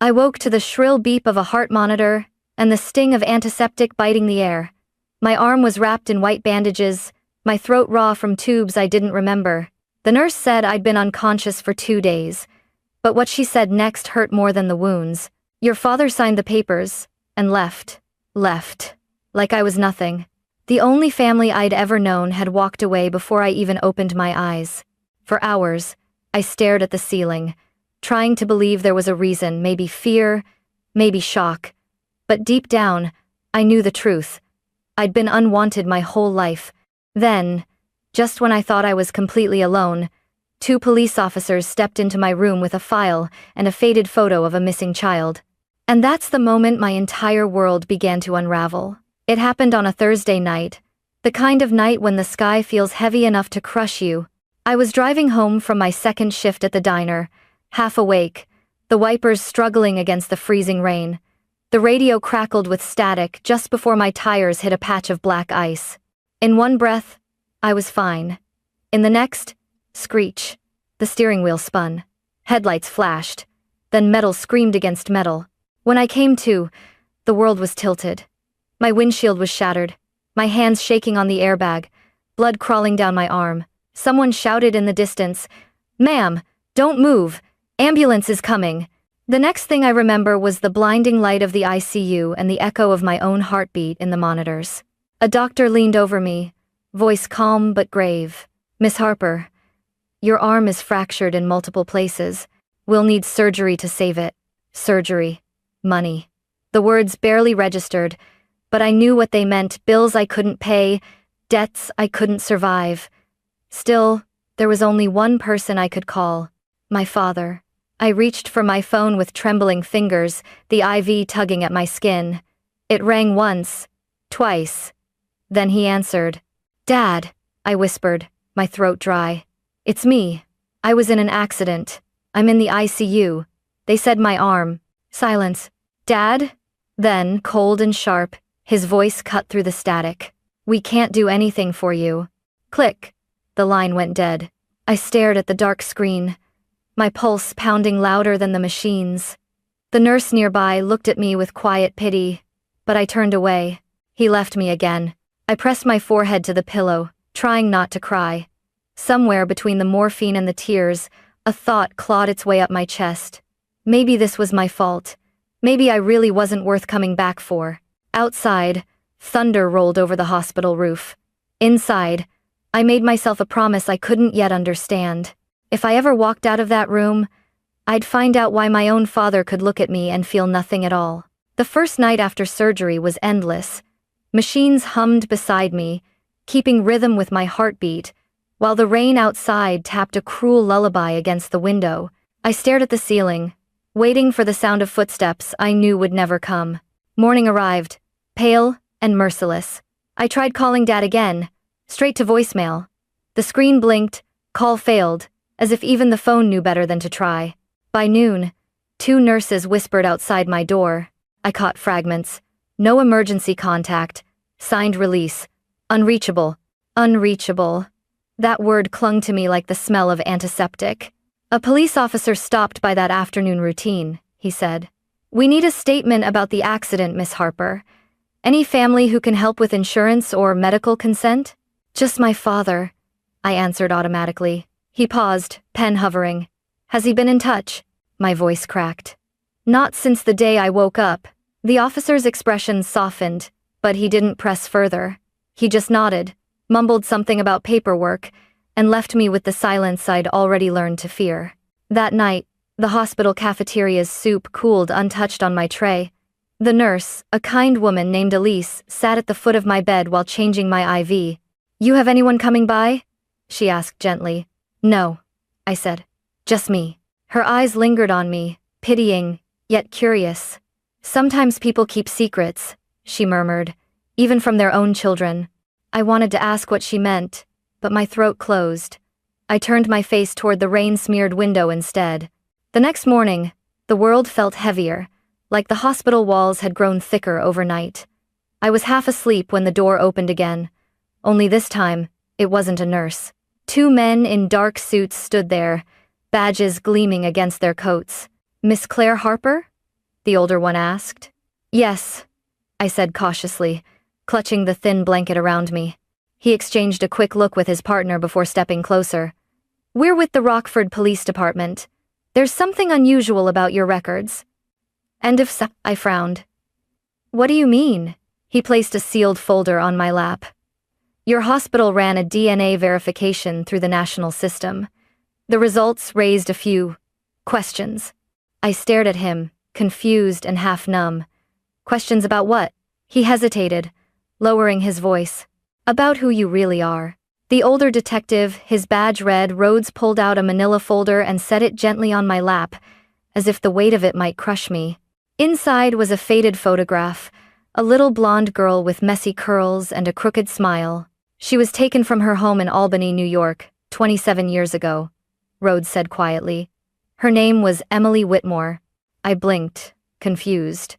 I woke to the shrill beep of a heart monitor and the sting of antiseptic biting the air. My arm was wrapped in white bandages, my throat raw from tubes I didn't remember. The nurse said I'd been unconscious for 2 days, but what she said next hurt more than the wounds. Your father signed the papers and left. Like I was nothing. The only family I'd ever known had walked away before I even opened my eyes. For hours, I stared at the ceiling, trying to believe there was a reason, maybe fear, maybe shock. But deep down, I knew the truth. I'd been unwanted my whole life. Then, just when I thought I was completely alone, 2 police officers stepped into my room with a file and a faded photo of a missing child. And that's the moment my entire world began to unravel. It happened on a Thursday night, the kind of night when the sky feels heavy enough to crush you. I was driving home from my second shift at the diner, half awake, the wipers struggling against the freezing rain. The radio crackled with static just before my tires hit a patch of black ice. In one breath, I was fine. In the next, screech. The steering wheel spun. Headlights flashed. Then metal screamed against metal. When I came to, the world was tilted. My windshield was shattered, my hands shaking on the airbag, blood crawling down my arm. Someone shouted in the distance, "Ma'am, don't move. Ambulance is coming." The next thing I remember was the blinding light of the ICU and the echo of my own heartbeat in the monitors. A doctor leaned over me, voice calm but grave. "Miss Harper, your arm is fractured in multiple places. We'll need surgery to save it." Surgery. Money. The words barely registered, but I knew what they meant: bills I couldn't pay, debts I couldn't survive. Still, there was only one person I could call: my father. I reached for my phone with trembling fingers, the IV tugging at my skin. It rang once, twice. Then he answered. "Dad," I whispered, my throat dry. "It's me. I was in an accident. I'm in the ICU. They said my arm." Silence. "Dad?" Then, cold and sharp, his voice cut through the static. "We can't do anything for you." Click. The line went dead. I stared at the dark screen, my pulse pounding louder than the machine's. The nurse nearby looked at me with quiet pity, but I turned away. He left me again. I pressed my forehead to the pillow, trying not to cry. Somewhere between the morphine and the tears, a thought clawed its way up my chest. Maybe this was my fault. Maybe I really wasn't worth coming back for. Outside, thunder rolled over the hospital roof. Inside, I made myself a promise I couldn't yet understand. If I ever walked out of that room, I'd find out why my own father could look at me and feel nothing at all. The first night after surgery was endless. Machines hummed beside me, keeping rhythm with my heartbeat, while the rain outside tapped a cruel lullaby against the window. I stared at the ceiling, waiting for the sound of footsteps I knew would never come. Morning arrived, pale and merciless. I tried calling Dad again, straight to voicemail. The screen blinked, call failed, as if even the phone knew better than to try. By noon, 2 nurses whispered outside my door. I caught fragments. No emergency contact. Signed release. Unreachable. Unreachable. That word clung to me like the smell of antiseptic. "A police officer stopped by that afternoon routine," he said. "We need a statement about the accident, Miss Harper. Any family who can help with insurance or medical consent?" "Just my father," I answered automatically. He paused, pen hovering. "Has he been in touch?" My voice cracked. "Not since the day I woke up." The officer's expression softened, but he didn't press further. He just nodded, mumbled something about paperwork, and left me with the silence I'd already learned to fear. That night, the hospital cafeteria's soup cooled untouched on my tray. The nurse, a kind woman named Elise, sat at the foot of my bed while changing my IV. "You have anyone coming by?" she asked gently. "No," I said. "Just me." Her eyes lingered on me, pitying, yet curious. "Sometimes people keep secrets," she murmured, "even from their own children." I wanted to ask what she meant, but my throat closed. I turned my face toward the rain-smeared window instead. The next morning, the world felt heavier, like the hospital walls had grown thicker overnight. I was half asleep when the door opened again. Only this time, it wasn't a nurse. 2 men in dark suits stood there, badges gleaming against their coats. "Miss Claire Harper?" the older one asked. Yes, I said cautiously, clutching the thin blanket around me. He exchanged a quick look with his partner before stepping closer. We're with the Rockford Police Department. There's something unusual about your records. And if so, I frowned. What do you mean? He placed a sealed folder on my lap. Your hospital ran a DNA verification through the national system. The results raised a few questions. I stared at him, confused and half numb. Questions about what? He hesitated, lowering his voice. About who you really are. The older detective, his badge red, Rhodes pulled out a manila folder and set it gently on my lap, as if the weight of it might crush me. Inside was a faded photograph, a little blonde girl with messy curls and a crooked smile. She was taken from her home in Albany, New York, 27 years ago, Rhodes said quietly. Her name was Emily Whitmore. I blinked, confused.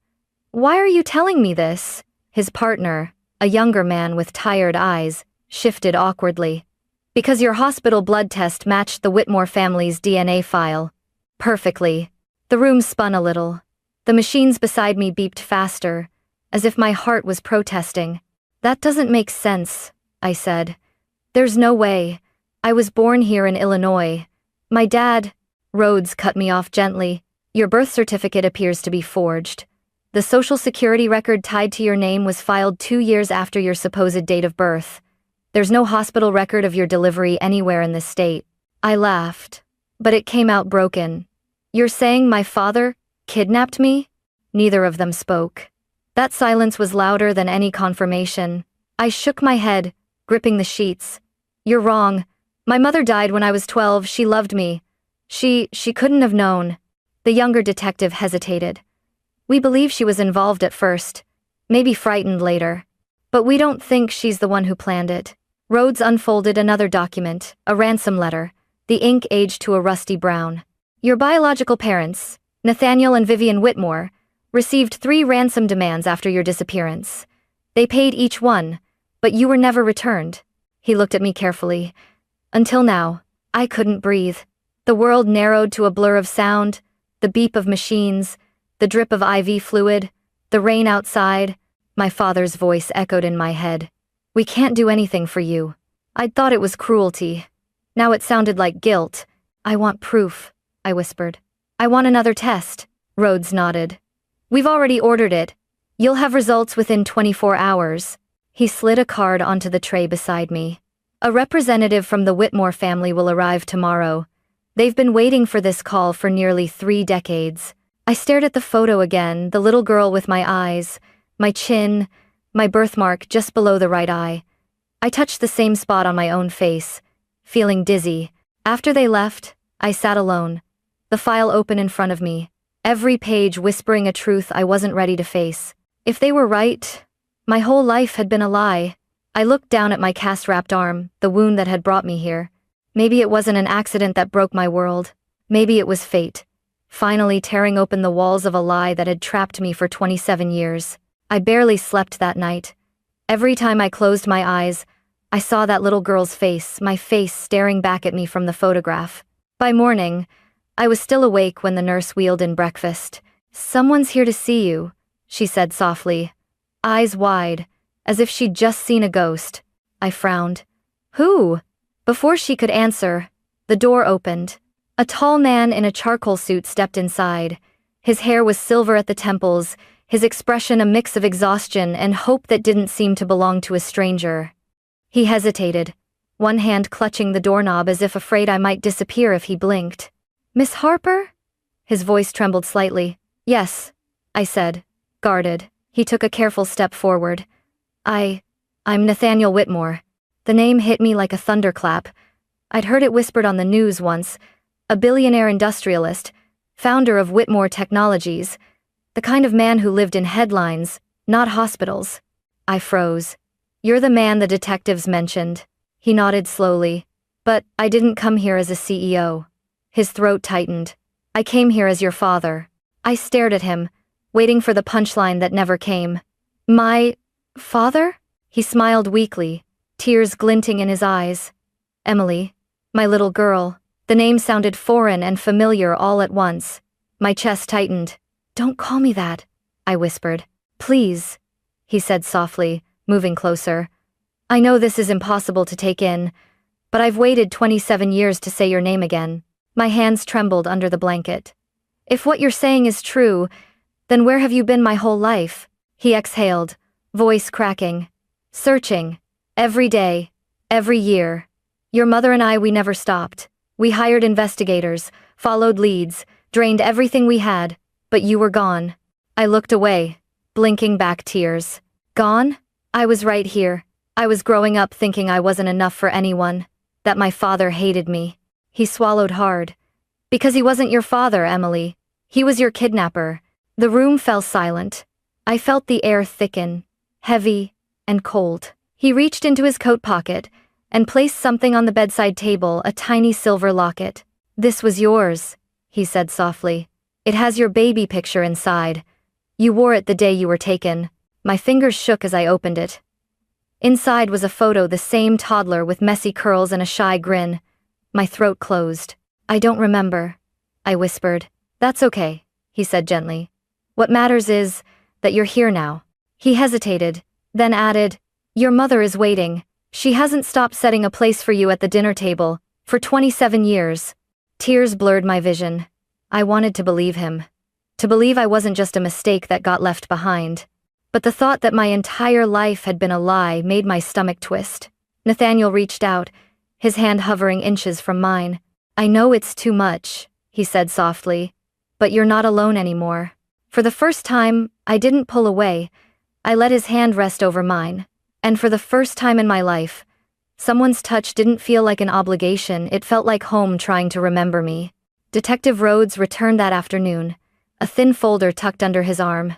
Why are you telling me this? His partner, a younger man with tired eyes, shifted awkwardly. Because your hospital blood test matched the Whitmore family's DNA file. Perfectly. The room spun a little. The machines beside me beeped faster, as if my heart was protesting. That doesn't make sense, I said. There's no way. I was born here in Illinois. My dad... Rhodes cut me off gently. Your birth certificate appears to be forged. The social security record tied to your name was filed 2 years after your supposed date of birth. There's no hospital record of your delivery anywhere in this state. I laughed, but it came out broken. You're saying my father kidnapped me? Neither of them spoke. That silence was louder than any confirmation. I shook my head, gripping the sheets. You're wrong. My mother died when I was 12. She loved me. She couldn't have known. The younger detective hesitated. We believe she was involved at first, maybe frightened later. But we don't think she's the one who planned it. Rhodes unfolded another document, a ransom letter, the ink aged to a rusty brown. Your biological parents, Nathaniel and Vivian Whitmore, received 3 ransom demands after your disappearance. They paid each one, but you were never returned. He looked at me carefully. Until now, I couldn't breathe. The world narrowed to a blur of sound, the beep of machines, the drip of IV fluid, the rain outside. My father's voice echoed in my head. We can't do anything for you. I'd thought it was cruelty. Now it sounded like guilt. I want proof, I whispered. I want another test. Rhodes nodded. We've already ordered it. You'll have results within 24 hours. He slid a card onto the tray beside me. A representative from the Whitmore family will arrive tomorrow. They've been waiting for this call for nearly 3 decades. I stared at the photo again, the little girl with my eyes, my chin, my birthmark just below the right eye. I touched the same spot on my own face, feeling dizzy. After they left, I sat alone, the file open in front of me, every page whispering a truth I wasn't ready to face. If they were right, my whole life had been a lie. I looked down at my cast-wrapped arm, the wound that had brought me here. Maybe it wasn't an accident that broke my world. Maybe it was fate, finally tearing open the walls of a lie that had trapped me for 27 years. I barely slept that night. Every time I closed my eyes, I saw that little girl's face, my face staring back at me from the photograph. By morning, I was still awake when the nurse wheeled in breakfast. Someone's here to see you, she said softly, eyes wide, as if she'd just seen a ghost. I frowned. Who? Before she could answer, the door opened. A tall man in a charcoal suit stepped inside. His hair was silver at the temples, his expression a mix of exhaustion and hope that didn't seem to belong to a stranger. He hesitated, one hand clutching the doorknob as if afraid I might disappear if he blinked. Miss Harper? His voice trembled slightly. Yes, I said, guarded. He took a careful step forward. I'm Nathaniel Whitmore. The name hit me like a thunderclap. I'd heard it whispered on the news once. A billionaire industrialist, founder of Whitmore Technologies, the kind of man who lived in headlines, not hospitals. I froze. You're the man the detectives mentioned. He nodded slowly. But I didn't come here as a CEO. His throat tightened. I came here as your father. I stared at him, waiting for the punchline that never came. My father? He smiled weakly, tears glinting in his eyes. Emily, my little girl. The name sounded foreign and familiar all at once. My chest tightened. Don't call me that, I whispered. Please, he said softly, moving closer. I know this is impossible to take in, but I've waited 27 years to say your name again. My hands trembled under the blanket. If what you're saying is true, then where have you been my whole life? He exhaled, voice cracking. Searching. Every day. Every year. Your mother and I, we never stopped. We hired investigators, followed leads, drained everything we had, but you were gone. I looked away, blinking back tears. Gone? I was right here. I was growing up thinking I wasn't enough for anyone, that my father hated me. He swallowed hard. Because he wasn't your father, Emily. He was your kidnapper. The room fell silent. I felt the air thicken, heavy and cold. He reached into his coat pocket and placed something on the bedside table, a tiny silver locket. This was yours, he said softly. It has your baby picture inside. You wore it the day you were taken. My fingers shook as I opened it. Inside was a photo, the same toddler with messy curls and a shy grin. My throat closed. I don't remember, I whispered. That's okay, he said gently. What matters is that you're here now. He hesitated, then added, your mother is waiting. She hasn't stopped setting a place for you at the dinner table, for 27 years. Tears blurred my vision. I wanted to believe him. To believe I wasn't just a mistake that got left behind. But the thought that my entire life had been a lie made my stomach twist. Nathaniel reached out, his hand hovering inches from mine. I know it's too much, he said softly, but you're not alone anymore. For the first time, I didn't pull away. I let his hand rest over mine. And for the first time in my life, someone's touch didn't feel like an obligation, it felt like home trying to remember me. Detective Rhodes returned that afternoon, a thin folder tucked under his arm.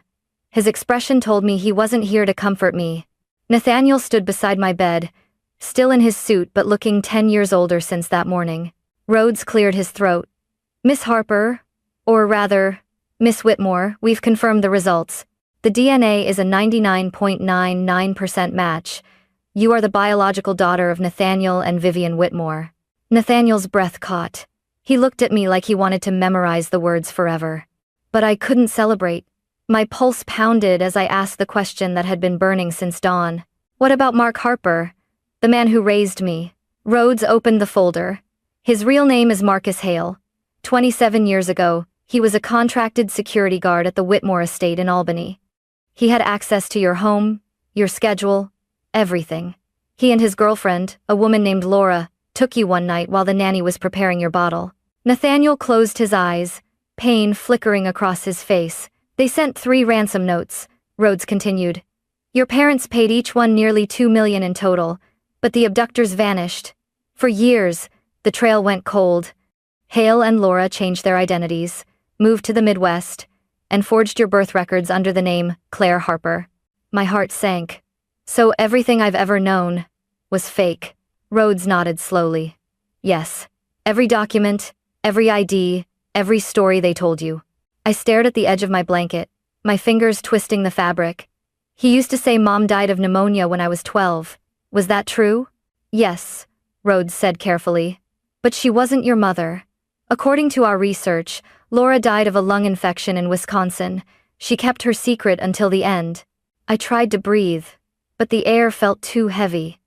His expression told me he wasn't here to comfort me. Nathaniel stood beside my bed, still in his suit but looking 10 years older since that morning. Rhodes cleared his throat. Miss Harper, or rather, Miss Whitmore, we've confirmed the results. The DNA is a 99.99% match. You are the biological daughter of Nathaniel and Vivian Whitmore. Nathaniel's breath caught. He looked at me like he wanted to memorize the words forever. But I couldn't celebrate. My pulse pounded as I asked the question that had been burning since dawn. What about Mark Harper, the man who raised me? Rhodes opened the folder. His real name is Marcus Hale. 27 years ago, he was a contracted security guard at the Whitmore estate in Albany. He had access to your home, your schedule, everything. He and his girlfriend, a woman named Laura, took you one night while the nanny was preparing your bottle. Nathaniel closed his eyes, pain flickering across his face. They sent 3 ransom notes, Rhodes continued. Your parents paid each one nearly $2 million in total, but the abductors vanished. For years, the trail went cold. Hale and Laura changed their identities, moved to the Midwest, and forged your birth records under the name Claire Harper. My heart sank. So everything I've ever known was fake. Rhodes nodded slowly. Yes. Every document, every ID, every story they told you. I stared at the edge of my blanket, my fingers twisting the fabric. He used to say Mom died of pneumonia when I was 12. Was that true? Yes, Rhodes said carefully. But she wasn't your mother. According to our research, Laura died of a lung infection in Wisconsin. She kept her secret until the end. I tried to breathe, but the air felt too heavy.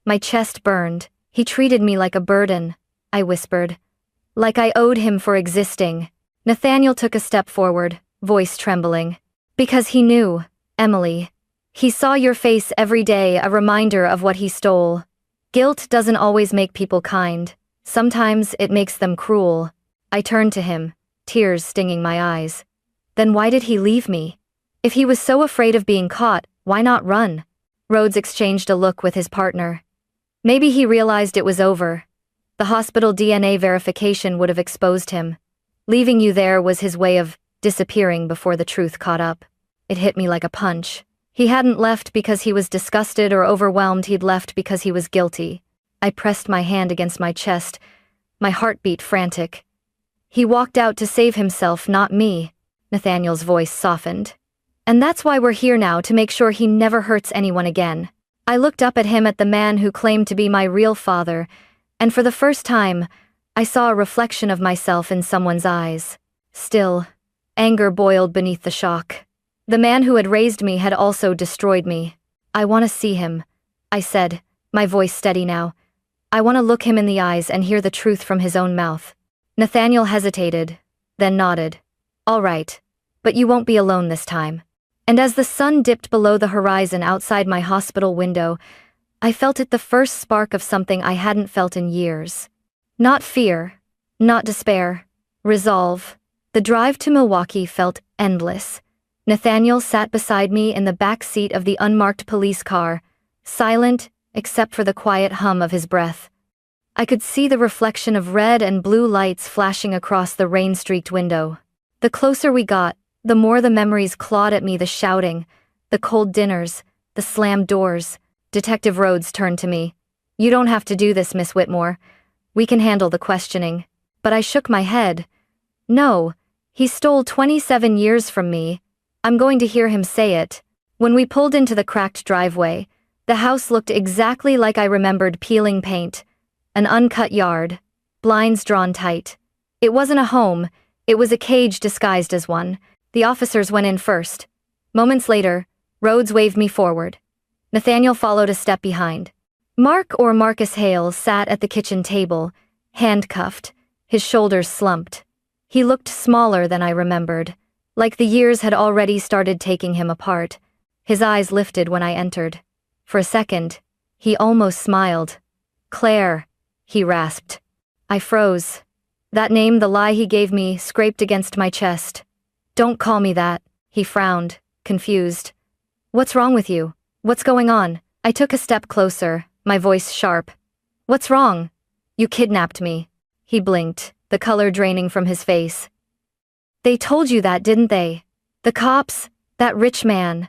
My chest burned. He treated me like a burden, I whispered. Like I owed him for existing. Nathaniel took a step forward, voice trembling. Because he knew, Emily. He saw your face every day, a reminder of what he stole. Guilt doesn't always make people kind. Sometimes it makes them cruel. I turned to him, tears stinging my eyes. Then why did he leave me? If he was so afraid of being caught, why not run? Rhodes exchanged a look with his partner. Maybe he realized it was over. The hospital DNA verification would have exposed him. Leaving you there was his way of disappearing before the truth caught up. It hit me like a punch. He hadn't left because he was disgusted or overwhelmed, he'd left because he was guilty. I pressed my hand against my chest, my heartbeat frantic. He walked out to save himself, not me. Nathaniel's voice softened. And that's why we're here now, to make sure he never hurts anyone again. I looked up at him, at the man who claimed to be my real father, and for the first time, I saw a reflection of myself in someone's eyes. Still, Anger boiled beneath the shock. The man who had raised me had also destroyed me. I want to see him, I said, my voice steady now. I want to look him in the eyes and hear the truth from his own mouth. Nathaniel hesitated, then nodded. All right, but you won't be alone this time. And as the sun dipped below the horizon outside my hospital window, I felt it, the first spark of something I hadn't felt in years. Not fear, not despair, resolve. The drive to Milwaukee felt endless. Nathaniel sat beside me in the back seat of the unmarked police car, silent except for the quiet hum of his breath. I could see the reflection of red and blue lights flashing across the rain-streaked window. The closer we got, the more the memories clawed at me, the shouting, the cold dinners, the slammed doors. Detective Rhodes turned to me. You don't have to do this, Miss Whitmore. We can handle the questioning. But I shook my head. No, he stole 27 years from me. I'm going to hear him say it. When we pulled into the cracked driveway, the house looked exactly like I remembered: peeling paint, an uncut yard, blinds drawn tight. It wasn't a home, it was a cage disguised as one. The officers went in first. Moments later, Rhodes waved me forward. Nathaniel followed a step behind. Marcus Hale sat at the kitchen table, handcuffed, his shoulders slumped. He looked smaller than I remembered, like the years had already started taking him apart. His eyes lifted when I entered. For a second, he almost smiled. Claire, he rasped. I froze. That name, the lie he gave me, scraped against my chest. Don't call me that, he frowned, confused. What's wrong with you? What's going on? I took a step closer, my voice sharp. What's wrong? You kidnapped me. He blinked, the color draining from his face. They told you that, didn't they? The cops, that rich man.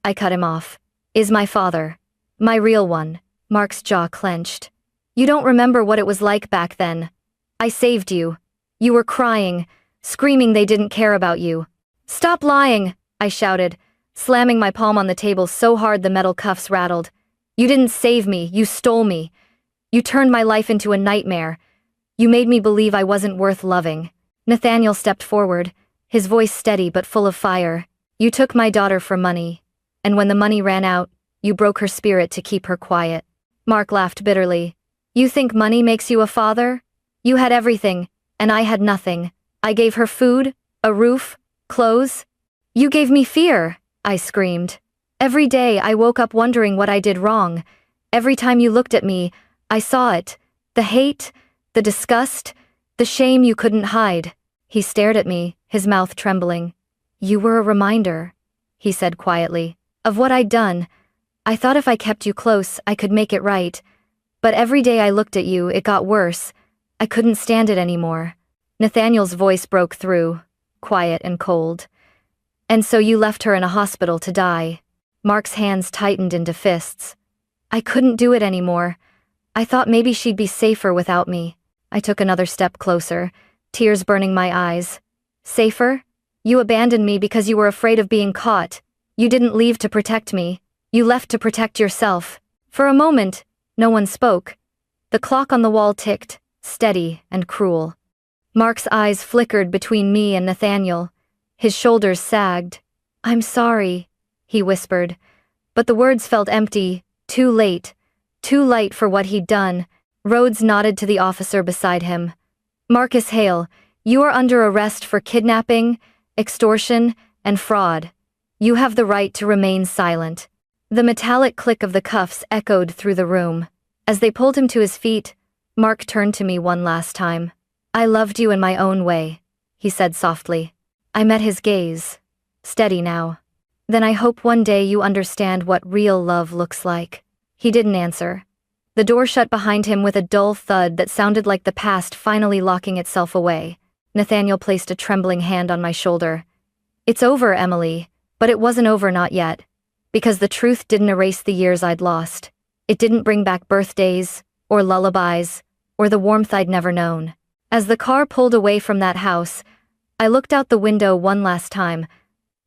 I cut him off. Is my father. My real one. Mark's jaw clenched. You don't remember what it was like back then. I saved you. You were crying, screaming they didn't care about you. Stop lying, I shouted, slamming my palm on the table so hard the metal cuffs rattled. You didn't save me, you stole me. You turned my life into a nightmare. You made me believe I wasn't worth loving. Nathaniel stepped forward, his voice steady but full of fire. You took my daughter for money, and when the money ran out, you broke her spirit to keep her quiet. Mark laughed bitterly. You think money makes you a father? You had everything, and I had nothing. I gave her food, a roof, clothes. You gave me fear, I screamed. Every day I woke up wondering what I did wrong. Every time you looked at me, I saw it. The hate, the disgust, the shame you couldn't hide. He stared at me, his mouth trembling. You were a reminder, he said quietly, of what I'd done. I thought if I kept you close, I could make it right. But every day I looked at you, it got worse. I couldn't stand it anymore. Nathaniel's voice broke through, quiet and cold. And so you left her in a hospital to die. Mark's hands tightened into fists. I couldn't do it anymore. I thought maybe she'd be safer without me. I took another step closer, tears burning my eyes. Safer? You abandoned me because you were afraid of being caught. You didn't leave to protect me. You left to protect yourself. For a moment, no one spoke. The clock on the wall ticked, steady and cruel. Mark's eyes flickered between me and Nathaniel. His shoulders sagged. I'm sorry, he whispered. But the words felt empty, too late. Too light for what he'd done. Rhodes nodded to the officer beside him. Marcus Hale, you are under arrest for kidnapping, extortion, and fraud. You have the right to remain silent. The metallic click of the cuffs echoed through the room. As they pulled him to his feet, Mark turned to me one last time. I loved you in my own way, he said softly. I met his gaze. Steady now. Then I hope one day you understand what real love looks like. He didn't answer. The door shut behind him with a dull thud that sounded like the past finally locking itself away. Nathaniel placed a trembling hand on my shoulder. It's over, Emily. But it wasn't over, not yet. Because the truth didn't erase the years I'd lost. It didn't bring back birthdays, or lullabies, or the warmth I'd never known. As the car pulled away from that house, I looked out the window one last time.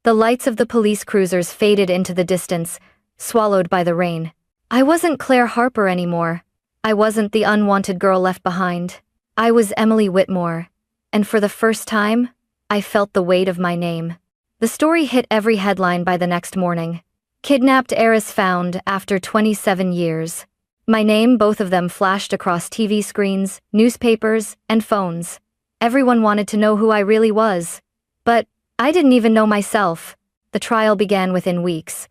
The lights of the police cruisers faded into the distance, swallowed by the rain. I wasn't Claire Harper anymore. I wasn't the unwanted girl left behind. I was Emily Whitmore. And for the first time, I felt the weight of my name. The story hit every headline by the next morning. Kidnapped heiress found after 27 years. My name, both of them, flashed across TV screens, newspapers, and phones. Everyone wanted to know who I really was. But I didn't even know myself. The trial began within weeks.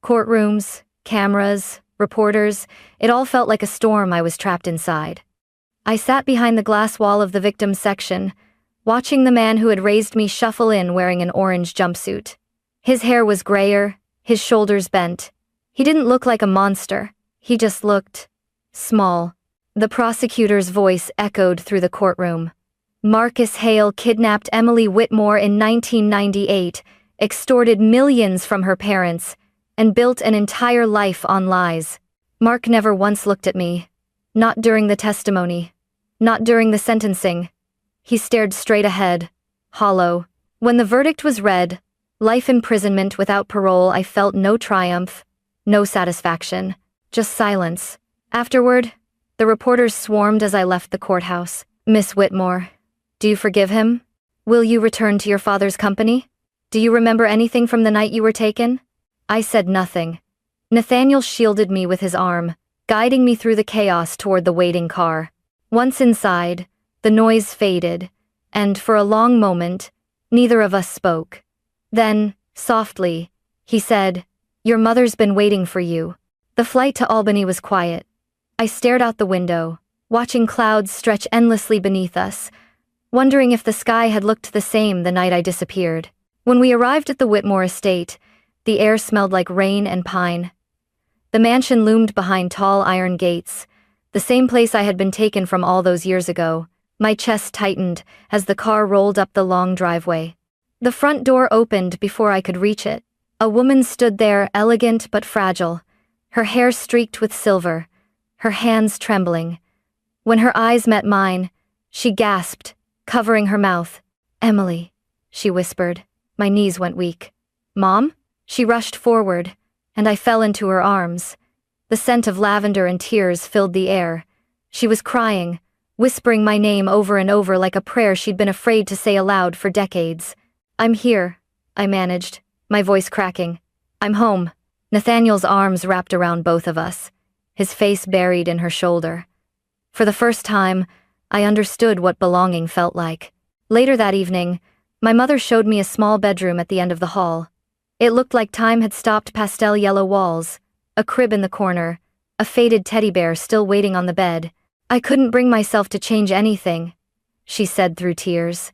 Courtrooms, cameras, reporters, it all felt like a storm. I was trapped inside. I sat behind the glass wall of the victims section, watching the man who had raised me shuffle in wearing an orange jumpsuit. His hair was grayer, his shoulders bent. He didn't look like a monster. He just looked small. The prosecutor's voice echoed through the courtroom. Marcus Hale kidnapped Emily Whitmore in 1998, extorted millions from her parents, and built an entire life on lies. Mark never once looked at me. Not during the testimony. Not during the sentencing. He stared straight ahead, hollow. When the verdict was read, life imprisonment without parole, I felt no triumph, no satisfaction, just silence. Afterward, the reporters swarmed as I left the courthouse. Miss Whitmore, do you forgive him? Will you return to your father's company? Do you remember anything from the night you were taken? I said nothing. Nathaniel shielded me with his arm, guiding me through the chaos toward the waiting car. Once inside, the noise faded, and for a long moment, neither of us spoke. Then, softly, he said, "Your mother's been waiting for you." The flight to Albany was quiet. I stared out the window, watching clouds stretch endlessly beneath us, wondering if the sky had looked the same the night I disappeared. When we arrived at the Whitmore estate, the air smelled like rain and pine. The mansion loomed behind tall iron gates, the same place I had been taken from all those years ago. My chest tightened as the car rolled up the long driveway. The front door opened before I could reach it. A woman stood there, elegant but fragile, her hair streaked with silver, her hands trembling. When her eyes met mine, she gasped, covering her mouth. "Emily," she whispered. My knees went weak. "Mom?" She rushed forward, and I fell into her arms. The scent of lavender and tears filled the air. She was crying, whispering my name over and over like a prayer she'd been afraid to say aloud for decades. "I'm here," I managed, my voice cracking. "I'm home." Nathaniel's arms wrapped around both of us, his face buried in her shoulder. For the first time, I understood what belonging felt like. Later that evening, my mother showed me a small bedroom at the end of the hall. It looked like time had stopped. Pastel yellow walls, a crib in the corner, a faded teddy bear still waiting on the bed. "I couldn't bring myself to change anything," she said through tears.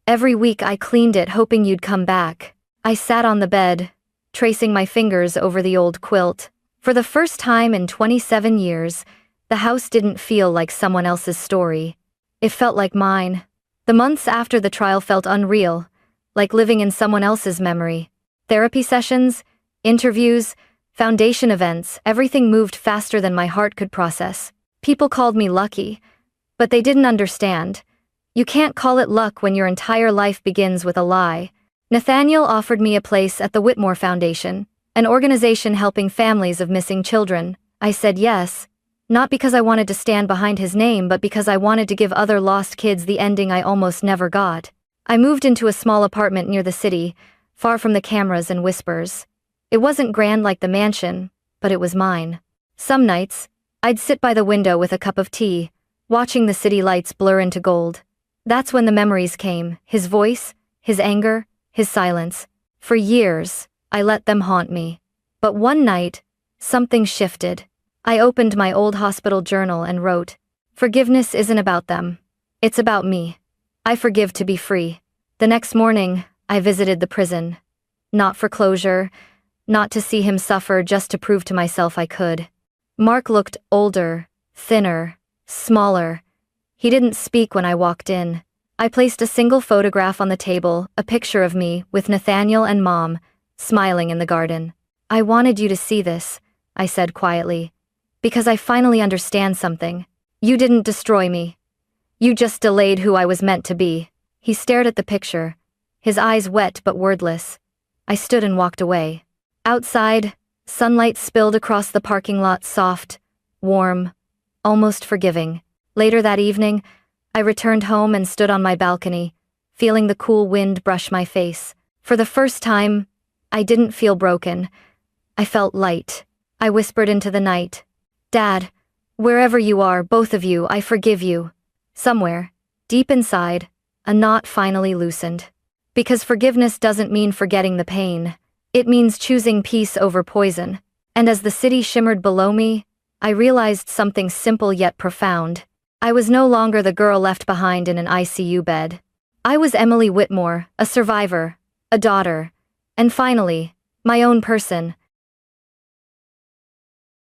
"Every week I cleaned it hoping you'd come back." I sat on the bed, tracing my fingers over the old quilt. For the first time in 27 years, the house didn't feel like someone else's story. It felt like mine. The months after the trial felt unreal, like living in someone else's memory. Therapy sessions, interviews, foundation events, everything moved faster than my heart could process. People called me lucky, but they didn't understand. You can't call it luck when your entire life begins with a lie. Nathaniel offered me a place at the Whitmore Foundation, an organization helping families of missing children. I said yes, not because I wanted to stand behind his name, but because I wanted to give other lost kids the ending I almost never got. I moved into a small apartment near the city, far from the cameras and whispers. It wasn't grand like the mansion, but it was mine. Some nights, I'd sit by the window with a cup of tea, watching the city lights blur into gold. That's when the memories came, his voice, his anger, his silence. For years, I let them haunt me. But one night, something shifted. I opened my old hospital journal and wrote, "Forgiveness isn't about them. It's about me. I forgive to be free." The next morning, I visited the prison. Not for closure, not to see him suffer, just to prove to myself I could. Mark looked older, thinner, smaller. He didn't speak when I walked in. I placed a single photograph on the table, a picture of me with Nathaniel and Mom, smiling in the garden. "I wanted you to see this," I said quietly, "because I finally understand something. You didn't destroy me. You just delayed who I was meant to be." He stared at the picture, his eyes wet but wordless. I stood and walked away. Outside, sunlight spilled across the parking lot, soft, warm, almost forgiving. Later that evening, I returned home and stood on my balcony, feeling the cool wind brush my face. For the first time, I didn't feel broken. I felt light. I whispered into the night. Dad, wherever you are, both of you, I forgive you. Somewhere, deep inside, a knot finally loosened. Because forgiveness doesn't mean forgetting the pain. It means choosing peace over poison. And as the city shimmered below me, I realized something simple yet profound. I was no longer the girl left behind in an ICU bed. I was Emily Whitmore, a survivor, a daughter, and finally, my own person,